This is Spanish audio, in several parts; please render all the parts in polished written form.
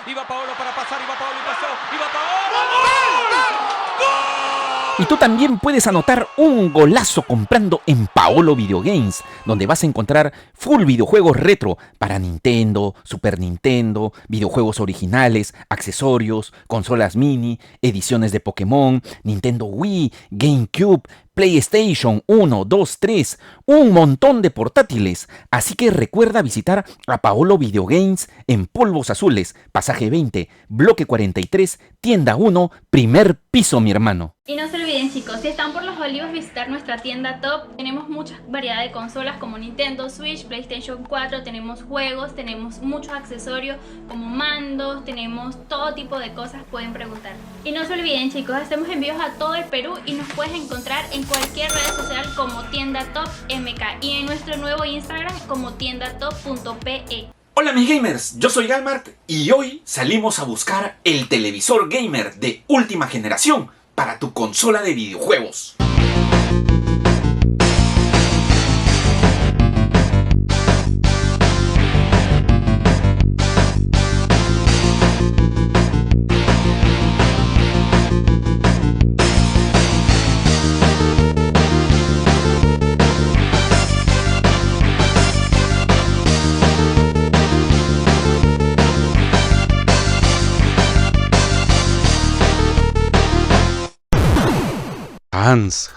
Iba Paolo para pasar, iba Paolo y pasó, iba Paolo. Y tú también puedes anotar un golazo comprando en Paolo Video Games, donde vas a encontrar full videojuegos retro para Nintendo, Super Nintendo, videojuegos originales, accesorios, consolas mini, ediciones de Pokémon, Nintendo Wii, GameCube, PlayStation 1, 2, 3, un montón de portátiles. Así que recuerda visitar a Paolo Video Games en Polvos Azules, Pasaje 20, Bloque 43, Tienda 1, primer piso, mi hermano. Y no se olviden, chicos, si están por Los Olivos, visitar nuestra tienda Top. Tenemos mucha variedad de consolas como Nintendo Switch, PlayStation 4, tenemos juegos, tenemos muchos accesorios como mandos, tenemos todo tipo de cosas, pueden preguntar. Y no se olviden, chicos, hacemos envíos a todo el Perú y nos puedes encontrar en cualquier red social como Tienda Top MK y en nuestro nuevo Instagram como tiendatop.pe. Hola mis gamers, yo soy Galmart y hoy salimos a buscar el televisor gamer de última generación para tu consola de videojuegos.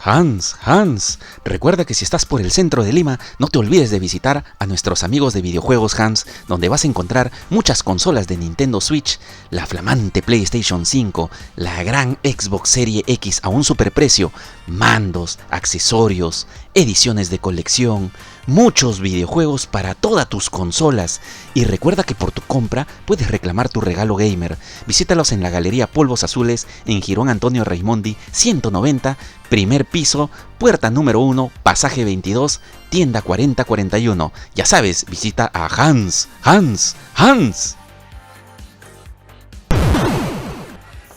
Hans, recuerda que si estás por el centro de Lima, no te olvides de visitar a nuestros amigos de Videojuegos Hans, donde vas a encontrar muchas consolas de Nintendo Switch, la flamante PlayStation 5, la gran Xbox Serie X a un superprecio, mandos, accesorios, ediciones de colección, muchos videojuegos para todas tus consolas. Y recuerda que por tu compra puedes reclamar tu regalo gamer. Visítalos en la Galería Polvos Azules en Jirón Antonio Raimondi 190, primer piso, puerta número 1, pasaje 22, tienda 4041. Ya sabes, visita a Hans.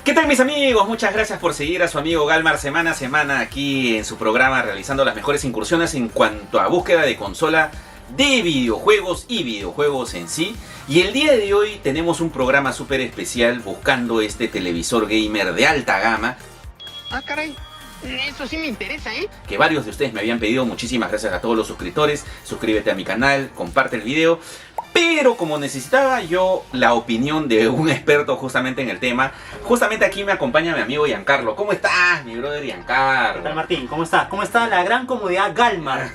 ¿Qué tal mis amigos? Muchas gracias por seguir a su amigo Galmar semana a semana aquí en su programa realizando las mejores incursiones en cuanto a búsqueda de consola de videojuegos y videojuegos en sí. Y el día de hoy tenemos un programa súper especial buscando este televisor gamer de alta gama. Ah, caray. Eso sí me interesa, ¿eh? Que varios de ustedes me habían pedido. Muchísimas gracias a todos los suscriptores. Suscríbete a mi canal, comparte el video. Pero como necesitaba yo la opinión de un experto justamente en el tema, justamente aquí me acompaña mi amigo Giancarlo. ¿Cómo estás, mi brother Giancarlo? ¿Qué tal, Martín? ¿Cómo estás? ¿Cómo está la gran comunidad Galmar?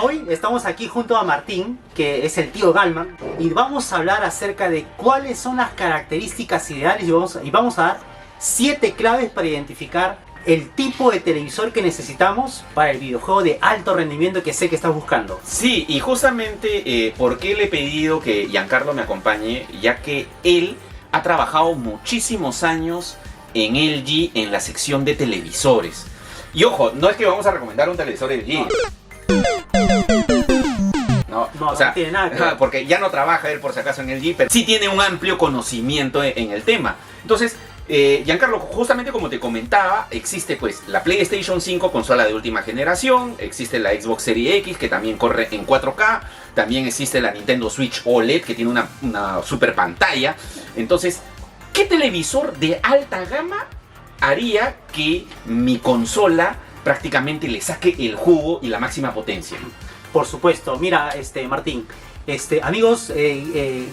Hoy estamos aquí junto a Martín, que es el tío Galmar, y vamos a hablar acerca de cuáles son las características ideales y vamos a dar 7 claves para identificar el tipo de televisor que necesitamos para el videojuego de alto rendimiento que sé que estás buscando. Sí, y justamente ¿por qué le he pedido que Giancarlo me acompañe? Ya que él ha trabajado muchísimos años en LG en la sección de televisores. Y ojo, no es que vamos a recomendar un televisor LG. No, o sea, no tiene nada que ver. Porque ya no trabaja él por si acaso en LG, pero sí tiene un amplio conocimiento en el tema. Entonces, Giancarlo, justamente como te comentaba, existe pues la PlayStation 5, consola de última generación, existe la Xbox Series X, que también corre en 4K, también existe la Nintendo Switch OLED, que tiene una super pantalla. Entonces, ¿qué televisor de alta gama haría que mi consola prácticamente le saque el jugo y la máxima potencia? Por supuesto, mira, Martín, amigos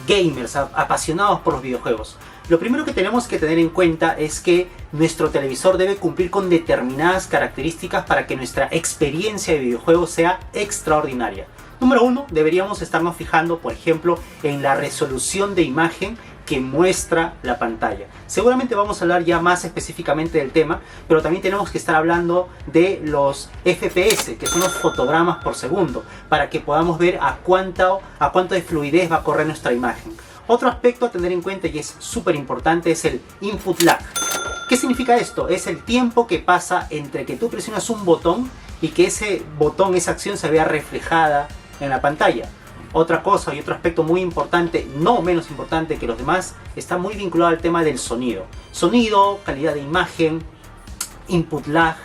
gamers apasionados por los videojuegos, lo primero que tenemos que tener en cuenta es que nuestro televisor debe cumplir con determinadas características para que nuestra experiencia de videojuegos sea extraordinaria. Número 1, deberíamos estarnos fijando, por ejemplo, en la resolución de imagen que muestra la pantalla. Seguramente vamos a hablar ya más específicamente del tema, pero también tenemos que estar hablando de los FPS, que son los fotogramas por segundo, para que podamos ver a cuánto de fluidez va a correr nuestra imagen. Otro aspecto a tener en cuenta y es súper importante es el input lag. ¿Qué significa esto? Es el tiempo que pasa entre que tú presionas un botón y que ese botón, esa acción se vea reflejada en la pantalla. Otra cosa y otro aspecto muy importante, no menos importante que los demás, está muy vinculado al tema del sonido. Sonido, calidad de imagen, input lag.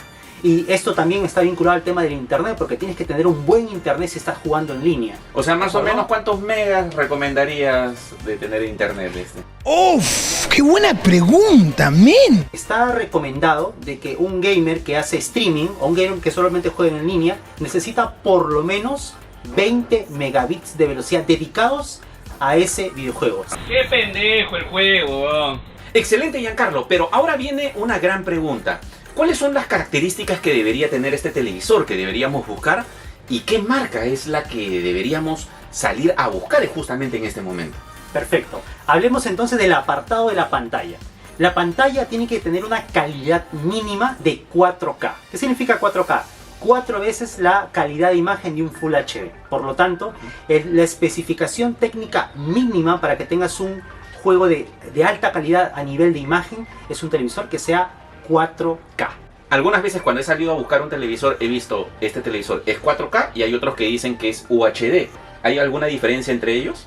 Y esto también está vinculado al tema del internet, porque tienes que tener un buen internet si estás jugando en línea. O sea, más o menos, ¿cuántos megas recomendarías de tener internet este? ¡Uf! ¡Qué buena pregunta, men! Está recomendado de que un gamer que hace streaming o un gamer que solamente juega en línea necesita por lo menos 20 megabits de velocidad dedicados a ese videojuego. ¡Qué pendejo el juego! Excelente, Giancarlo, pero ahora viene una gran pregunta. ¿Cuáles son las características que debería tener este televisor que deberíamos buscar? ¿Y qué marca es la que deberíamos salir a buscar justamente en este momento? Perfecto. Hablemos entonces del apartado de la pantalla. La pantalla tiene que tener una calidad mínima de 4K. ¿Qué significa 4K? 4 veces la calidad de imagen de un Full HD. Por lo tanto, la especificación técnica mínima para que tengas un juego de alta calidad a nivel de imagen es un televisor que sea 4K. Algunas veces cuando he salido a buscar un televisor he visto este televisor es 4K y hay otros que dicen que es UHD. ¿Hay alguna diferencia entre ellos?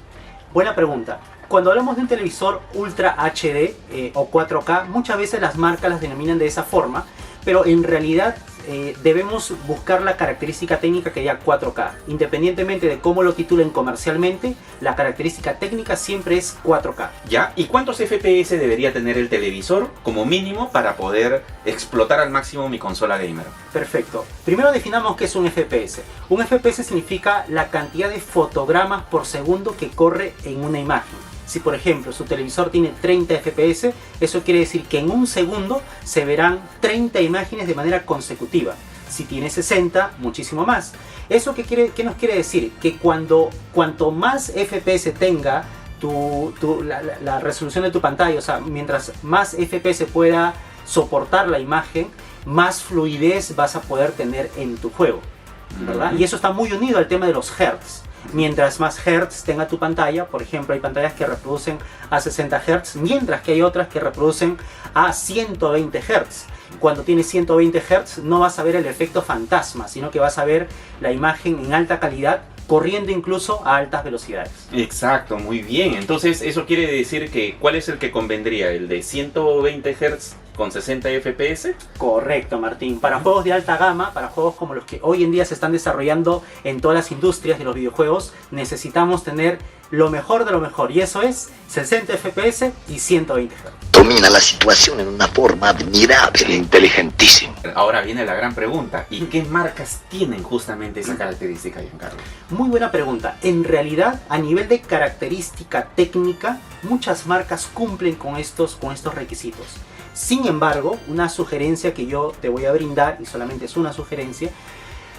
Buena pregunta. Cuando hablamos de un televisor Ultra HD o 4K, muchas veces las marcas las denominan de esa forma, pero en realidad debemos buscar la característica técnica que diga 4K. Independientemente de cómo lo titulen comercialmente, la característica técnica siempre es 4K. ¿Ya? ¿Y cuántos FPS debería tener el televisor como mínimo para poder explotar al máximo mi consola gamer? Perfecto. Primero definamos qué es un FPS. Un FPS significa la cantidad de fotogramas por segundo que corre en una imagen. Si por ejemplo su televisor tiene 30 FPS, eso quiere decir que en un segundo se verán 30 imágenes de manera consecutiva. Si tiene 60, muchísimo más. ¿Eso qué nos quiere decir? Que cuanto más FPS tenga la resolución de tu pantalla, o sea, mientras más FPS pueda soportar la imagen, más fluidez vas a poder tener en tu juego, ¿verdad? Y eso está muy unido al tema de los hertz. Mientras más hertz tenga tu pantalla, por ejemplo, hay pantallas que reproducen a 60 Hz, mientras que hay otras que reproducen a 120 Hz. Cuando tienes 120 Hz no vas a ver el efecto fantasma, sino que vas a ver la imagen en alta calidad, corriendo incluso a altas velocidades. Exacto, muy bien. Entonces eso quiere decir que ¿cuál es el que convendría? ¿El de 120 Hz con 60 FPS? Correcto, Martín. Para juegos de alta gama, para juegos como los que hoy en día se están desarrollando en todas las industrias de los videojuegos, necesitamos tener lo mejor de lo mejor, y eso es 60 FPS y 120 Hz. Domina la situación en una forma admirable e inteligentísima. Ahora viene la gran pregunta. ¿Y qué marcas tienen justamente esa característica, Giancarlo? Muy buena pregunta. En realidad, a nivel de característica técnica, muchas marcas cumplen con estos requisitos. Sin embargo, una sugerencia que yo te voy a brindar, y solamente es una sugerencia,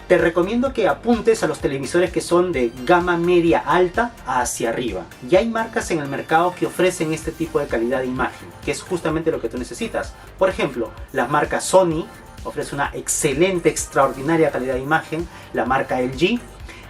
te recomiendo que apuntes a los televisores que son de gama media alta hacia arriba. Ya hay marcas en el mercado que ofrecen este tipo de calidad de imagen, que es justamente lo que tú necesitas. Por ejemplo, la marca Sony ofrece una excelente, extraordinaria calidad de imagen, la marca LG,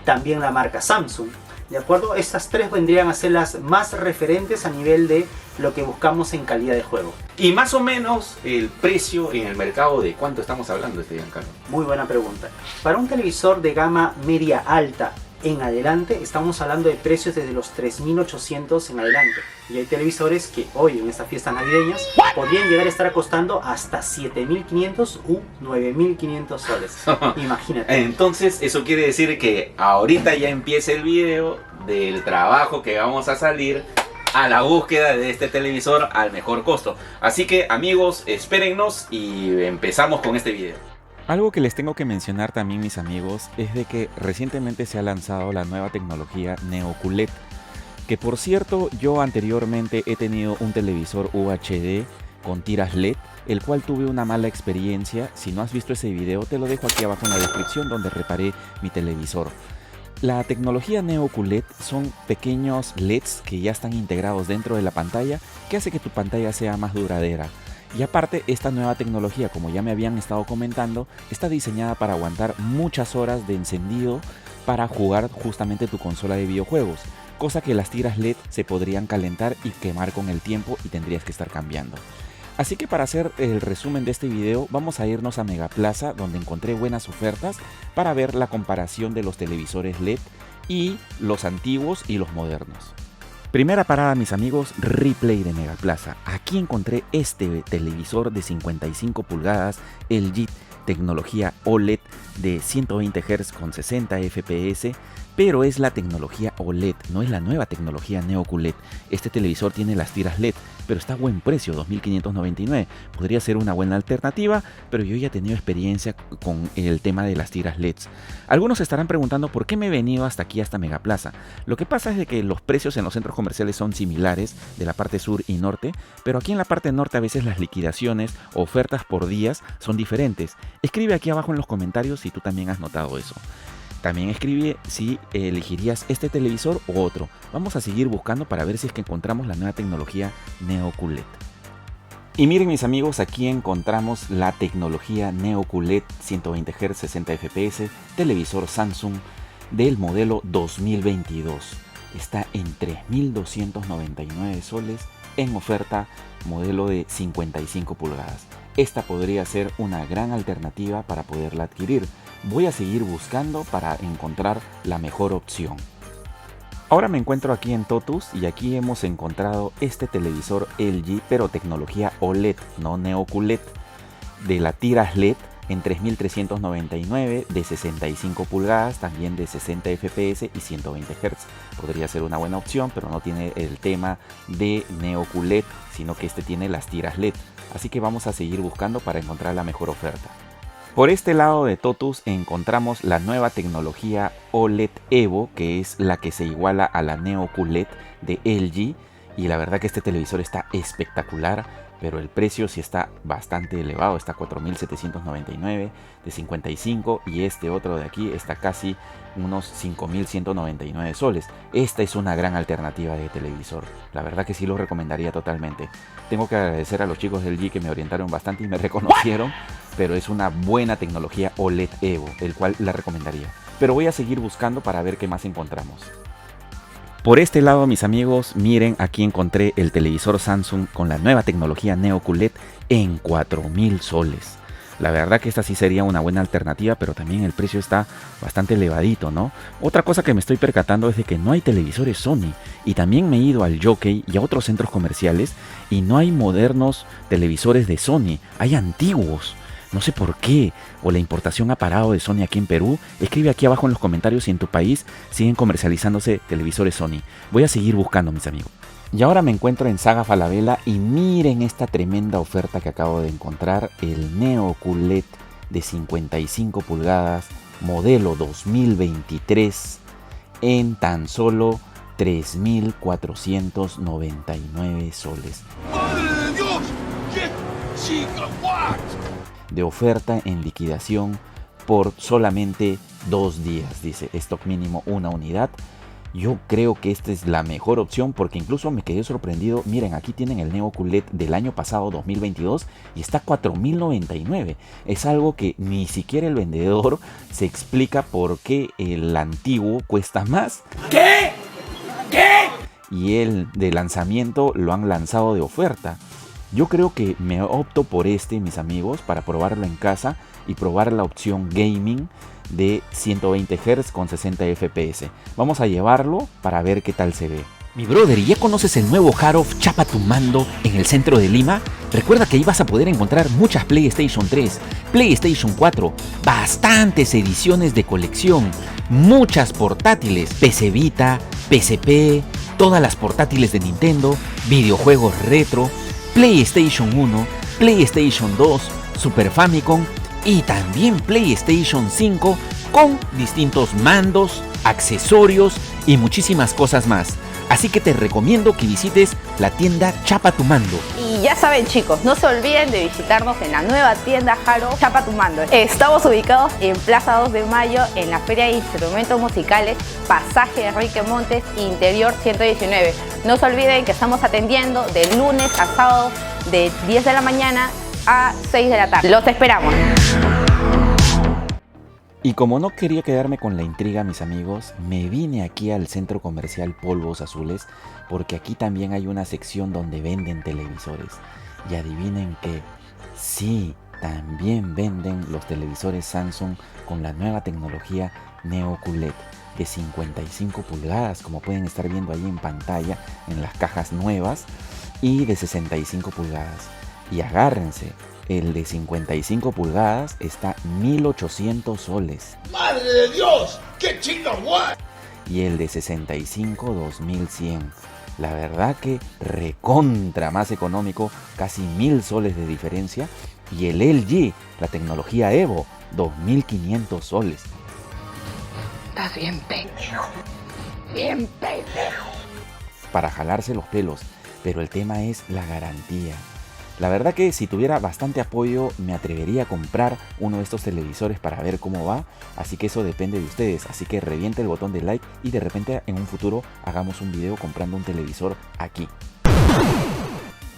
también la marca Samsung. ¿De acuerdo? Estas tres vendrían a ser las más referentes a nivel de lo que buscamos en calidad de juego. Y más o menos el precio en el mercado, ¿de cuánto estamos hablando, Giancarlo? Muy buena pregunta. Para un televisor de gama media alta en adelante, estamos hablando de precios desde los 3.800 en adelante. Y hay televisores que hoy en estas fiestas navideñas podrían llegar a estar costando hasta 7.500 u 9.500 soles. Imagínate. Entonces eso quiere decir que ahorita ya empieza el video del trabajo que vamos a salir a la búsqueda de este televisor al mejor costo. Así que amigos, espérennos y empezamos con este video. Algo que les tengo que mencionar también, mis amigos, es de que recientemente se ha lanzado la nueva tecnología Neo QLED, que por cierto yo anteriormente he tenido un televisor UHD con tiras LED, el cual tuve una mala experiencia. Si no has visto ese video te lo dejo aquí abajo en la descripción, donde reparé mi televisor. La tecnología Neo QLED son pequeños LEDs que ya están integrados dentro de la pantalla, que hace que tu pantalla sea más duradera. Y aparte, esta nueva tecnología, como ya me habían estado comentando, está diseñada para aguantar muchas horas de encendido para jugar justamente tu consola de videojuegos, cosa que las tiras LED se podrían calentar y quemar con el tiempo y tendrías que estar cambiando. Así que para hacer el resumen de este video, vamos a irnos a Megaplaza, donde encontré buenas ofertas para ver la comparación de los televisores LED y los antiguos y los modernos. Primera parada, mis amigos, Replay de Megaplaza. Aquí encontré este televisor de 55 pulgadas LG, tecnología OLED de 120 Hz con 60 FPS, pero es la tecnología OLED, no es la nueva tecnología Neo QLED. Este televisor tiene las tiras LED, pero está a buen precio, 2.599. Podría ser una buena alternativa, pero yo ya he tenido experiencia con el tema de las tiras LEDs. Algunos estarán preguntando por qué me he venido hasta aquí, hasta Megaplaza. Lo que pasa es de que los precios en los centros comerciales son similares de la parte sur y norte, pero aquí en la parte norte a veces las liquidaciones o ofertas por días son diferentes. Escribe aquí abajo en los comentarios si tú también has notado eso. También escribe si elegirías este televisor u otro. Vamos a seguir buscando para ver si es que encontramos la nueva tecnología Neo QLED. Y miren mis amigos, aquí encontramos la tecnología Neo QLED 120 Hz 60 FPS, televisor Samsung del modelo 2022. Está en 3.299 soles en oferta, modelo de 55 pulgadas. Esta podría ser una gran alternativa para poderla adquirir. Voy a seguir buscando para encontrar la mejor opción. Ahora me encuentro aquí en Totus y aquí hemos encontrado este televisor LG, pero tecnología OLED, no Neo QLED, de la tiras LED en 3.399, de 65 pulgadas, también de 60 FPS y 120 Hz. Podría ser una buena opción, pero no tiene el tema de Neo QLED, sino que este tiene las tiras LED. Así que vamos a seguir buscando para encontrar la mejor oferta. Por este lado de Totus encontramos la nueva tecnología OLED Evo, que es la que se iguala a la Neo QLED de LG. Y la verdad que este televisor está espectacular, pero el precio sí está bastante elevado, está 4.799 de 55 y este otro de aquí está casi unos 5.199 soles. Esta es una gran alternativa de televisor, la verdad que sí lo recomendaría totalmente. Tengo que agradecer a los chicos del LG que me orientaron bastante y me reconocieron, pero es una buena tecnología OLED Evo, el cual la recomendaría. Pero voy a seguir buscando para ver qué más encontramos. Por este lado, mis amigos, miren, aquí encontré el televisor Samsung con la nueva tecnología Neo QLED en 4.000 soles. La verdad que esta sí sería una buena alternativa, pero también el precio está bastante elevadito, ¿no? Otra cosa que me estoy percatando es de que no hay televisores Sony. Y también me he ido al Jockey y a otros centros comerciales y no hay modernos televisores de Sony, hay antiguos. No sé por qué, o la importación ha parado de Sony aquí en Perú. Escribe aquí abajo en los comentarios si en tu país siguen comercializándose televisores Sony. Voy a seguir buscando, mis amigos. Y ahora me encuentro en Saga Falabella y miren esta tremenda oferta que acabo de encontrar. El Neo QLED de 55 pulgadas, modelo 2023, en tan solo 3.499 soles. ¡Madre de Dios! ¡Qué gigawatt! De oferta en liquidación por solamente 2 días, dice stock mínimo una unidad. Yo creo que esta es la mejor opción porque incluso me quedé sorprendido. Miren, aquí tienen el Neo QLED del año pasado 2022 y está 4.099. Es algo que ni siquiera el vendedor se explica por qué el antiguo cuesta más. ¿Qué? ¿Qué? Y el de lanzamiento lo han lanzado de oferta. Yo creo que me opto por este, mis amigos, para probarlo en casa y probar la opción gaming de 120 Hz con 60 FPS. Vamos a llevarlo para ver qué tal se ve. Mi brother, ¿ya conoces el nuevo Harov Chapa tu Mando en el centro de Lima? Recuerda que ahí vas a poder encontrar muchas PlayStation 3, PlayStation 4, bastantes ediciones de colección, muchas portátiles, PC Vita, PSP, todas las portátiles de Nintendo, videojuegos retro, PlayStation 1, PlayStation 2, Super Famicom y también PlayStation 5 con distintos mandos, accesorios y muchísimas cosas más. Así que te recomiendo que visites la tienda Chapa tu Mando. Y ya saben, chicos, no se olviden de visitarnos en la nueva tienda Harov Chapa tu Mando. Estamos ubicados en Plaza 2 de Mayo, en la Feria de Instrumentos Musicales, Pasaje Enrique Montes, Interior 119. No se olviden que estamos atendiendo de lunes a sábado de 10 de la mañana a 6 de la tarde. Los esperamos. Y como no quería quedarme con la intriga, mis amigos, me vine aquí al centro comercial Polvos Azules porque aquí también hay una sección donde venden televisores. Y adivinen que sí, también venden los televisores Samsung con la nueva tecnología Neo QLED de 55 pulgadas, como pueden estar viendo ahí en pantalla en las cajas nuevas, y de 65 pulgadas. Y agárrense, el de 55 pulgadas está 1800 soles. ¡Madre de Dios! ¡Qué chingo, what! Y el de 65, 2100. La verdad que recontra más económico, casi 1000 soles de diferencia. Y el LG, la tecnología Evo, 2500 soles. Estás bien pendejo. Bien pendejo. Para jalarse los pelos, pero el tema es la garantía. La verdad que si tuviera bastante apoyo me atrevería a comprar uno de estos televisores para ver cómo va, así que eso depende de ustedes, así que reviente el botón de like y de repente en un futuro hagamos un video comprando un televisor aquí.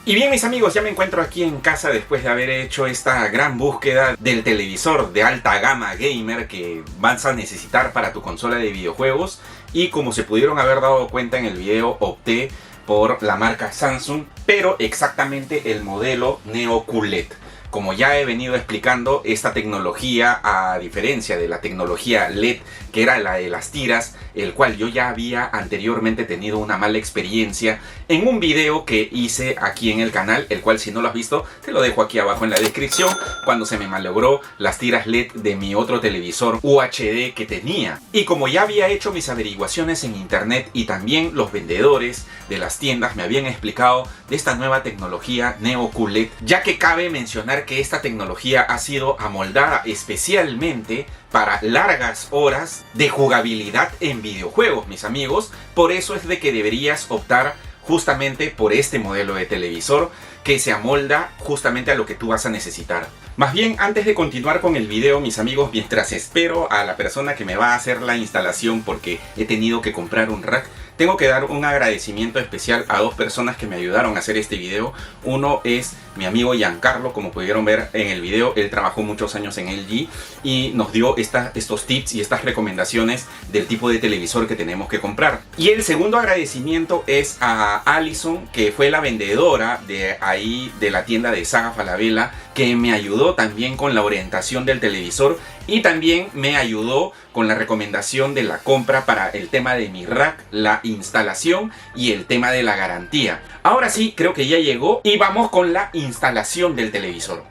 Y bien, mis amigos, ya me encuentro aquí en casa después de haber hecho esta gran búsqueda del televisor de alta gama gamer que vas a necesitar para tu consola de videojuegos. Y como se pudieron haber dado cuenta en el video, opté por la marca Samsung, pero exactamente el modelo Neo QLED. Como ya he venido explicando, esta tecnología, a diferencia de la tecnología LED, que era la de las tiras, el cual yo ya había anteriormente tenido una mala experiencia en un video que hice aquí en el canal, el cual si no lo has visto, te lo dejo aquí abajo en la descripción, cuando se me malogró las tiras LED de mi otro televisor UHD que tenía. Y como ya había hecho mis averiguaciones en internet y también los vendedores de las tiendas me habían explicado de esta nueva tecnología Neo QLED, ya que cabe mencionar que esta tecnología ha sido amoldada especialmente para largas horas de jugabilidad en videojuegos, mis amigos. Por eso es de que deberías optar justamente por este modelo de televisor que se amolda justamente a lo que tú vas a necesitar. Más bien, antes de continuar con el video, mis amigos, mientras espero a la persona que me va a hacer la instalación porque he tenido que comprar un rack, tengo que dar un agradecimiento especial a dos personas que me ayudaron a hacer este video. Uno es mi amigo Giancarlo, como pudieron ver en el video. Él trabajó muchos años en LG y nos dio estos tips y estas recomendaciones del tipo de televisor que tenemos que comprar. Y el segundo agradecimiento es a Alison, que fue la vendedora de ahí de la tienda de Saga Falabella, que me ayudó también con la orientación del televisor y también me ayudó con la recomendación de la compra para el tema de mi rack, la instalación y el tema de la garantía. Ahora sí, creo que ya llegó y vamos con la instalación del televisor.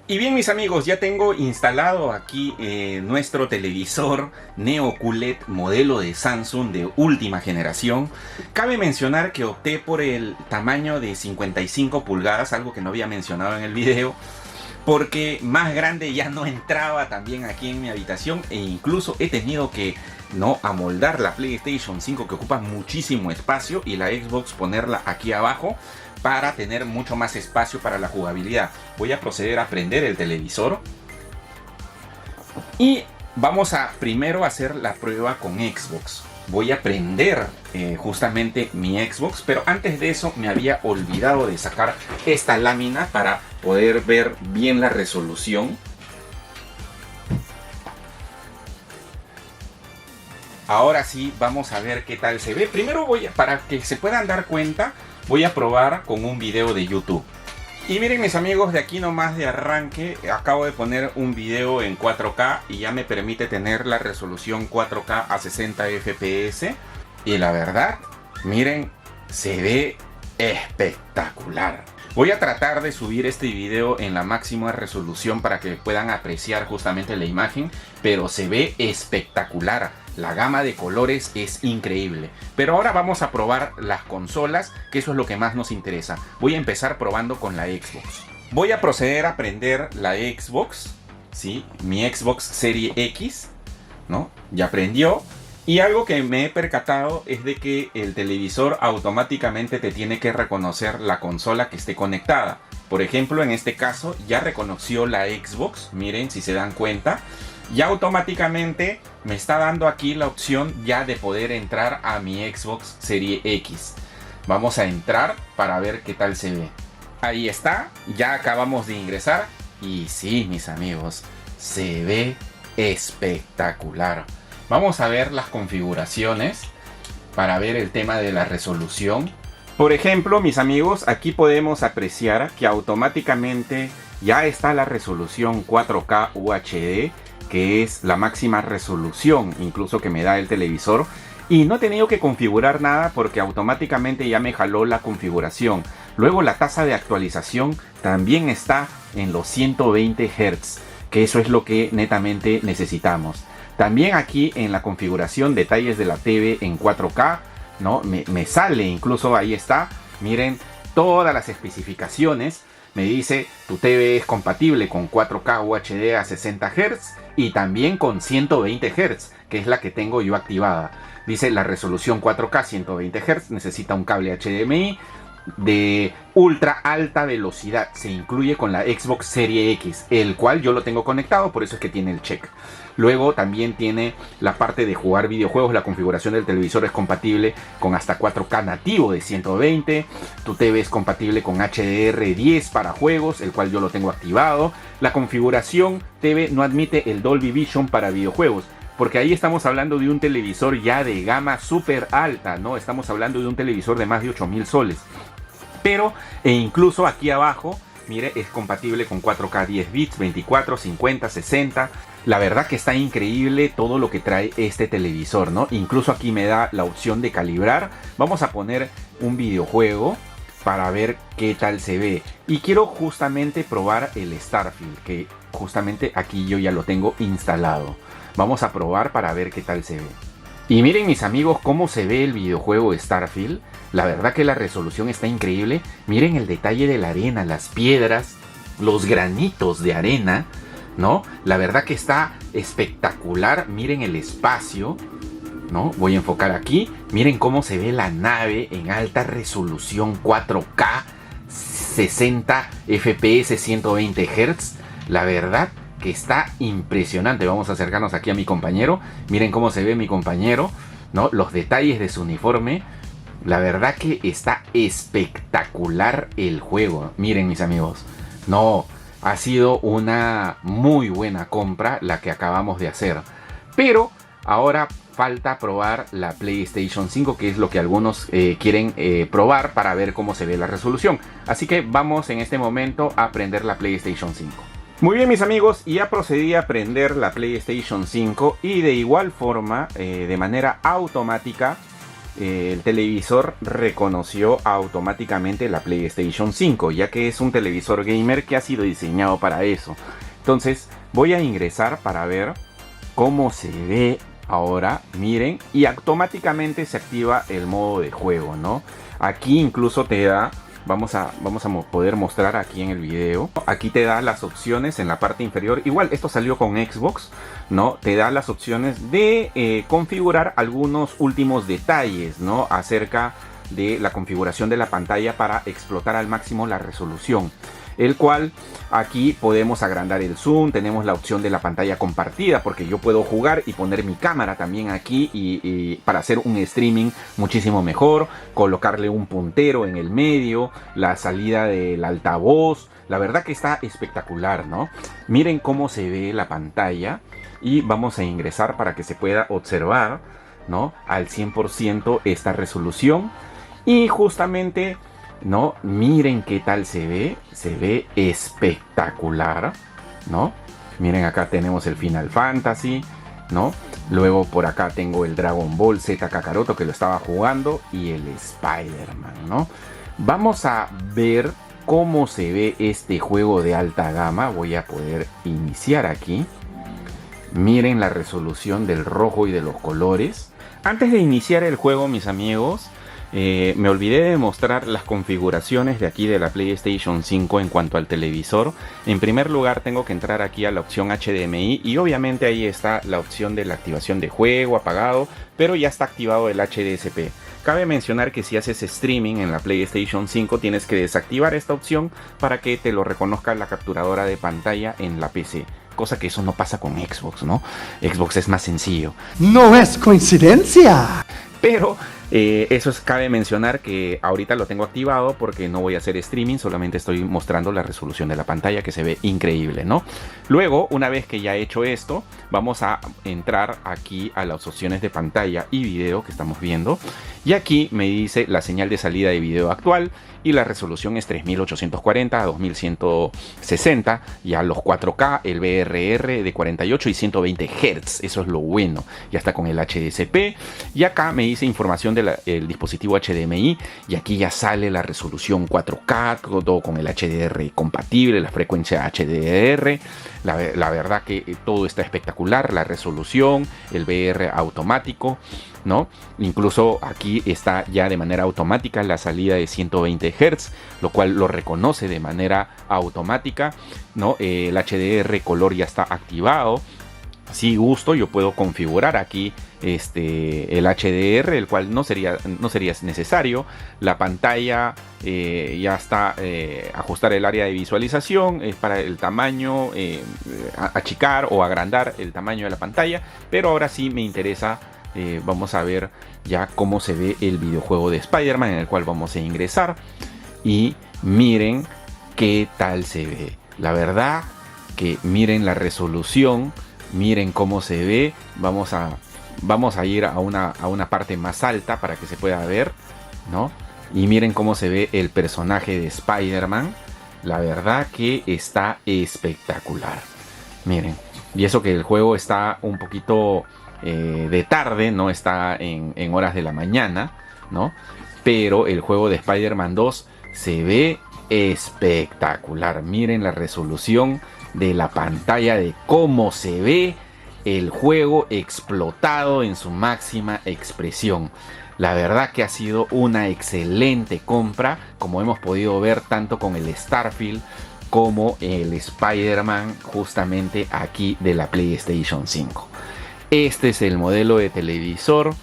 Y bien, mis amigos, ya tengo instalado aquí nuestro televisor Neo QLED modelo de Samsung de última generación. Cabe mencionar que opté por el tamaño de 55 pulgadas, algo que no había mencionado en el video, porque más grande ya no entraba también aquí en mi habitación, e incluso he tenido que amoldar la PlayStation 5, que ocupa muchísimo espacio, y la Xbox ponerla aquí abajo para tener mucho más espacio para la jugabilidad. Voy a proceder a prender el televisor y vamos a primero hacer la prueba con Xbox. Voy a prender justamente mi Xbox, pero antes de eso me había olvidado de sacar esta lámina para poder ver bien la resolución. Ahora sí, vamos a ver qué tal se ve. Primero para que se puedan dar cuenta, voy a probar con un video de YouTube. Y miren, mis amigos, de aquí nomás de arranque acabo de poner un video en 4K y ya me permite tener la resolución 4K a 60 FPS. Y la verdad, miren, se ve espectacular. Voy a tratar de subir este video en la máxima resolución para que puedan apreciar justamente la imagen, pero se ve espectacular. La gama de colores es increíble. Pero ahora vamos a probar las consolas, que eso es lo que más nos interesa. Voy a empezar probando con la Xbox. Voy a proceder a prender la Xbox, ¿sí? Mi Xbox Series X, ¿no? Ya prendió. Y algo que me he percatado es de que el televisor automáticamente te tiene que reconocer la consola que esté conectada. Por ejemplo, en este caso ya reconoció la Xbox. Miren, si se dan cuenta, ya automáticamente me está dando aquí la opción ya de poder entrar a mi Xbox Series X. Vamos a entrar para ver qué tal se ve. Ahí está, ya acabamos de ingresar. Y sí, mis amigos, se ve espectacular. Vamos a ver las configuraciones para ver el tema de la resolución. Por ejemplo, mis amigos, aquí podemos apreciar que automáticamente ya está la resolución 4K UHD, que es la máxima resolución incluso que me da el televisor. Y no he tenido que configurar nada porque automáticamente ya me jaló la configuración. Luego la tasa de actualización también está en los 120 Hz, que eso es lo que netamente necesitamos. También aquí en la configuración detalles de la TV en 4K, ¿no? Me sale incluso, ahí está, miren todas las especificaciones. Me dice tu TV es compatible con 4K UHD a 60 Hz y también con 120 Hz, que es la que tengo yo activada. Dice la resolución 4K 120 Hz, necesita un cable HDMI de ultra alta velocidad. Se incluye con la Xbox Series X, el cual yo lo tengo conectado, por eso es que tiene el check. Luego también tiene la parte de jugar videojuegos. La configuración del televisor es compatible con hasta 4K nativo de 120. Tu TV es compatible con HDR10 para juegos, el cual yo lo tengo activado. La configuración TV no admite el Dolby Vision para videojuegos, porque ahí estamos hablando de un televisor ya de gama súper alta, ¿no? Estamos hablando de un televisor de más de 8,000 soles. Pero, e incluso aquí abajo, mire, es compatible con 4K 10 bits, 24, 50, 60. La verdad que está increíble todo lo que trae este televisor, ¿no? Incluso aquí me da la opción de calibrar. Vamos a poner un videojuego para ver qué tal se ve. Y quiero justamente probar el Starfield, que justamente aquí yo ya lo tengo instalado. Vamos a probar para ver qué tal se ve. Y miren, mis amigos, cómo se ve el videojuego Starfield. La verdad que la resolución está increíble. Miren el detalle de la arena, las piedras, los granitos de arena, ¿no? La verdad que está espectacular. Miren el espacio, ¿no? Voy a enfocar aquí. Miren cómo se ve la nave en alta resolución 4K, 60 FPS, 120 Hz. La verdad que está impresionante. Vamos a acercarnos aquí a mi compañero. Miren cómo se ve mi compañero, ¿no? Los detalles de su uniforme. La verdad que está espectacular el juego. Miren, mis amigos, no, ha sido una muy buena compra la que acabamos de hacer. Pero ahora falta probar la PlayStation 5, que es lo que algunos quieren probar para ver cómo se ve la resolución. Así que vamos en este momento a prender la PlayStation 5. Muy bien, mis amigos, ya procedí a prender la PlayStation 5 y de igual forma, de manera automática, el televisor reconoció automáticamente la PlayStation 5, ya que es un televisor gamer que ha sido diseñado para eso. Entonces voy a ingresar para ver cómo se ve ahora, miren, y automáticamente se activa el modo de juego, ¿no? Aquí incluso te da, vamos a poder mostrar aquí en el video. Aquí te da las opciones en la parte inferior. Igual esto salió con Xbox, ¿no? Te da las opciones de configurar algunos últimos detalles, ¿no? Acerca de la configuración de la pantalla para explotar al máximo la resolución. El cual aquí podemos agrandar el zoom, tenemos la opción de la pantalla compartida, porque yo puedo jugar y poner mi cámara también aquí y para hacer un streaming muchísimo mejor, colocarle un puntero en el medio, la salida del altavoz. La verdad que está espectacular, ¿no? Miren cómo se ve la pantalla y vamos a ingresar para que se pueda observar, ¿no? Al 100% esta resolución y justamente, ¿no? Miren qué tal se ve espectacular, ¿no? Miren, acá tenemos el Final Fantasy, ¿no? Luego por acá tengo el Dragon Ball Z Kakaroto, que lo estaba jugando, y el Spider-Man, ¿no? Vamos a ver cómo se ve este juego de alta gama. Voy a poder iniciar aquí. Miren la resolución del rojo y de los colores. Antes de iniciar el juego, mis amigos, me olvidé de mostrar las configuraciones de aquí de la PlayStation 5 en cuanto al televisor. En primer lugar tengo que entrar aquí a la opción HDMI y obviamente ahí está la opción de la activación de juego apagado, pero ya está activado el HDSP. Cabe mencionar que si haces streaming en la PlayStation 5 tienes que desactivar esta opción para que te lo reconozca la capturadora de pantalla en la PC. Cosa que eso no pasa con Xbox, ¿no? Xbox es más sencillo. No es coincidencia. Pero Eso cabe mencionar que ahorita lo tengo activado porque no voy a hacer streaming, solamente estoy mostrando la resolución de la pantalla, que se ve increíble, ¿no? Luego, una vez que ya he hecho esto, vamos a entrar aquí a las opciones de pantalla y video que estamos viendo, y aquí me dice la señal de salida de video actual y la resolución es 3840 a 2160, ya los 4K, el BRR de 48 y 120 Hz, eso es lo bueno, ya está con el HDCP, y acá me dice información del dispositivo HDMI, y aquí ya sale la resolución 4K, todo con el HDR compatible, la frecuencia HDR, la verdad que todo está espectacular, la resolución, el VR automático, ¿no? Incluso aquí está ya de manera automática la salida de 120 Hz, lo cual lo reconoce de manera automática, ¿no? El HDR color ya está activado. Si gusto, yo puedo configurar aquí el HDR, el cual no sería necesario. La pantalla ya está, ajustar el área de visualización, es para el tamaño, achicar o agrandar el tamaño de la pantalla, pero ahora sí me interesa. Vamos a ver ya cómo se ve el videojuego de Spider-Man, en el cual vamos a ingresar, y miren qué tal se ve. La verdad que miren la resolución, miren cómo se ve. Vamos a ir a una parte más alta para que se pueda ver, ¿no? Y miren cómo se ve el personaje de Spider-Man. La verdad que está espectacular. Miren, y eso que el juego está un poquito de tarde, no está en horas de la mañana, ¿no? Pero el juego de Spider-Man 2 se ve espectacular. Miren la resolución de la pantalla, de cómo se ve el juego explotado en su máxima expresión. La verdad que ha sido una excelente compra, como hemos podido ver tanto con el Starfield como el Spider-Man justamente aquí de la PlayStation 5. Este es el modelo de televisor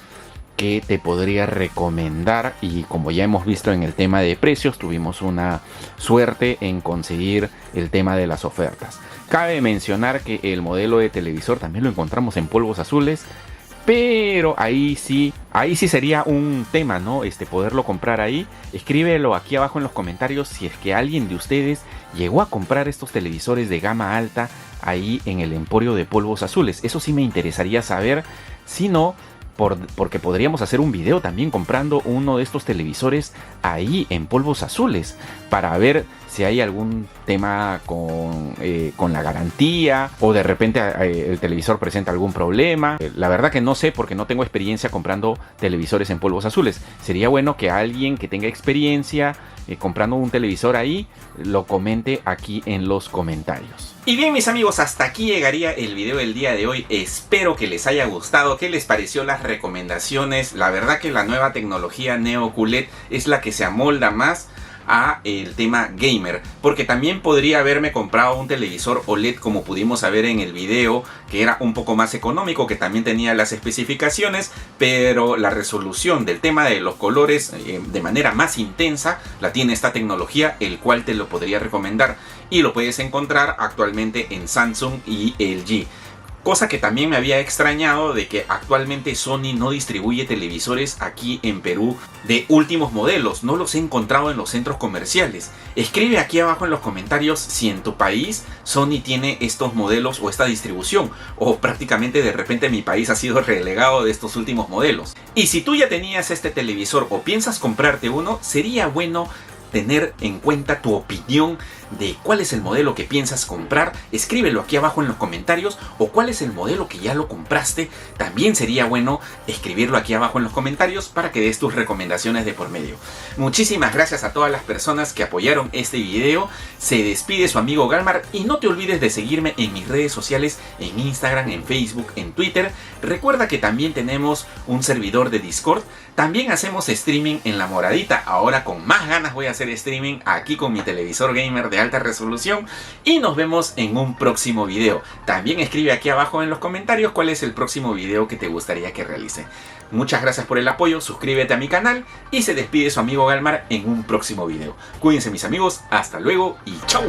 que te podría recomendar, y como ya hemos visto en el tema de precios, tuvimos una suerte en conseguir el tema de las ofertas. Cabe mencionar que el modelo de televisor también lo encontramos en polvos azules, pero ahí sí sería un tema, ¿no? Poderlo comprar ahí. Escríbelo aquí abajo en los comentarios si es que alguien de ustedes llegó a comprar estos televisores de gama alta ahí en el emporio de polvos azules. Eso sí me interesaría saber. Si no, porque podríamos hacer un video también comprando uno de estos televisores ahí en polvos azules, para ver si hay algún tema con la garantía, o de repente el televisor presenta algún problema. La verdad que no sé, porque no tengo experiencia comprando televisores en polvos azules. Sería bueno que alguien que tenga experiencia comprando un televisor ahí lo comente aquí en los comentarios. Y bien, mis amigos, hasta aquí llegaría el video del día de hoy. Espero que les haya gustado. ¿Qué les pareció las recomendaciones? La verdad que la nueva tecnología Neo QLED es la que se amolda más a el tema gamer, porque también podría haberme comprado un televisor OLED, como pudimos ver en el video, que era un poco más económico, que también tenía las especificaciones, pero la resolución del tema de los colores de manera más intensa la tiene esta tecnología, el cual te lo podría recomendar, y lo puedes encontrar actualmente en Samsung y LG. Cosa que también me había extrañado, de que actualmente Sony no distribuye televisores aquí en Perú de últimos modelos. No los he encontrado en los centros comerciales. Escribe aquí abajo en los comentarios si en tu país Sony tiene estos modelos o esta distribución, o prácticamente de repente mi país ha sido relegado de estos últimos modelos. Y si tú ya tenías este televisor o piensas comprarte uno, sería bueno tener en cuenta tu opinión de cuál es el modelo que piensas comprar. Escríbelo aquí abajo en los comentarios, o cuál es el modelo que ya lo compraste. También sería bueno escribirlo aquí abajo en los comentarios para que des tus recomendaciones de por medio. Muchísimas gracias a todas las personas que apoyaron este video. Se despide su amigo Galmar, y no te olvides de seguirme en mis redes sociales, en Instagram, en Facebook, en Twitter. Recuerda que también tenemos un servidor de Discord. También hacemos streaming en La Moradita. Ahora con más ganas voy a hacer streaming aquí con mi televisor gamer de alta resolución, y nos vemos en un próximo video. También escribe aquí abajo en los comentarios cuál es el próximo video que te gustaría que realice. Muchas gracias por el apoyo, suscríbete a mi canal, y se despide su amigo Galmar en un próximo video. Cuídense, mis amigos, hasta luego y chau.